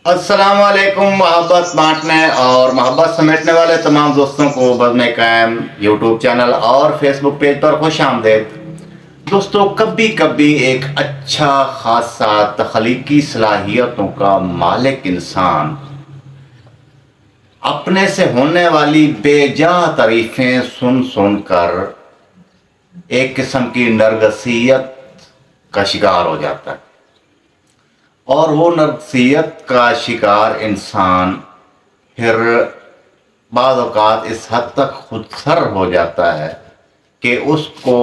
अस्सलाम वालेकुम। मोहब्बत बांटने और मोहब्बत समेटने वाले तमाम दोस्तों को बज़्म कायम यूट्यूब चैनल और फेसबुक पेज पर खुश आमदेद। दोस्तों, कभी कभी एक अच्छा खासा तख्लीकी सलाहियतों का मालिक इंसान अपने से होने वाली बेजा तारीफें सुन सुन कर एक किस्म की नरगसियत का शिकार हो जाता है, और वो नफसियत का शिकार इंसान फिर बाज़ औक़ात इस हद तक खुदसर हो जाता है कि उसको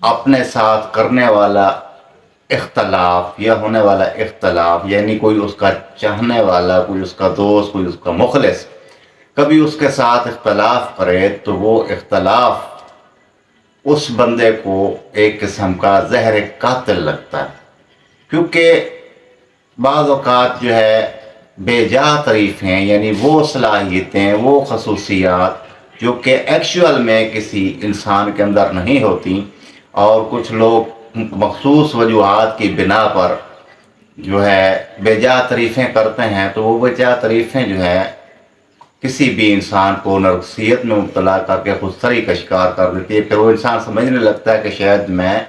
अपने साथ करने वाला इख्तलाफ या होने वाला इख्तलाफ, यानी कोई उसका चाहने वाला, कोई उसका दोस्त, कोई उसका मुखलिस कभी उसके साथ इख्तलाफ करे तो वो इख्तलाफ उस बंदे को एक किस्म का ज़हर कातिल लगता है, क्योंकि बाज़ औक़ात जो है बेजा तारीफ़ें, यानी वो सलाहियतें, वो खसूसियात जो कि एक्चुअल में किसी इंसान के अंदर नहीं होती, और कुछ लोग मखसूस वजूहात की बिना पर जो है बेजा तारीफ़ें करते हैं, तो वो बेजा तारीफ़ें जो है किसी भी इंसान को नरसियत में मुब्तला करके खुदसरी का शिकार कर देती है। फिर वो इंसान समझने लगता है कि शायद मैं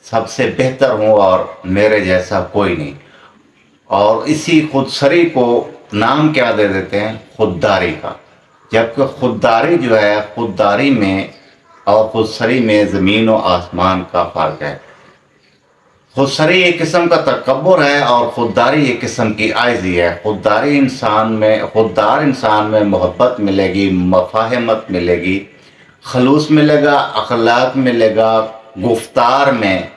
सबसे बेहतर हूँ और मेरे जैसा कोई नहीं, और इसी खुदसरी को नाम क्या दे देते हैं? खुददारी का। जबकि खुददारी जो है, खुददारी में और खुदसरी में ज़मीन और आसमान का फ़र्क है। खुदसरी एक किस्म का तकब्बुर है और खुददारी एक किस्म की आइज़ी है। खुददार इंसान में मोहब्बत मिलेगी, मफाहमत मिलेगी, खलूस मिलेगा, अखलाक मिलेगा, गुफ्तार में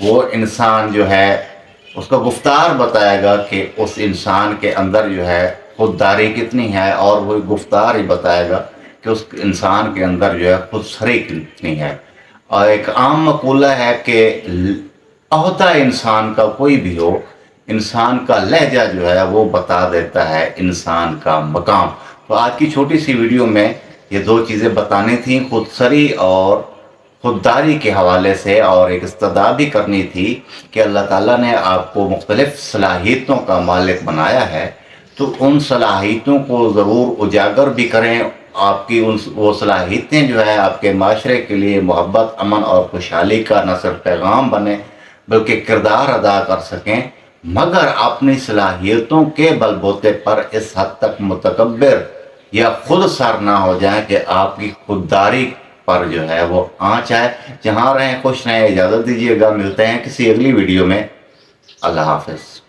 वो इंसान जो है उसका गुफ्तार बताएगा कि उस इंसान के अंदर जो है खुददारी कितनी है, और वो गुफ्तार ही बताएगा कि उस इंसान के अंदर जो है खुदसरी कितनी है। और एक आम मकूला है कि अहदा इंसान का कोई भी हो, इंसान का लहजा जो है वो बता देता है इंसान का मकाम। तो आज की छोटी सी वीडियो में ये दो चीज़ें बतानी थी, खुदसरी और खुददारी के हवाले से, और एक इस्तदा भी करनी थी कि अल्लाह ताला ने आपको मुख्तलिफ़ सलाहियतों का मालिक बनाया है, तो उन सलाहियतों को ज़रूर उजागर भी करें। आपकी वो सलाहियतें जो है आपके माशरे के लिए मोहब्बत, अमन और खुशहाली का न सिर्फ पैगाम बने बल्कि किरदार अदा कर सकें, मगर अपनी सलाहियतों के बलबूते पर इस हद तक मुतकब्बिर या खुद सर ना हो जाए कि आपकी खुददारी पर जो है वो आँच आए। जहाँ रहें खुश रहें, इजाज़त दीजिएगा, मिलते हैं किसी अगली वीडियो में। अल्लाह हाफ़िज़।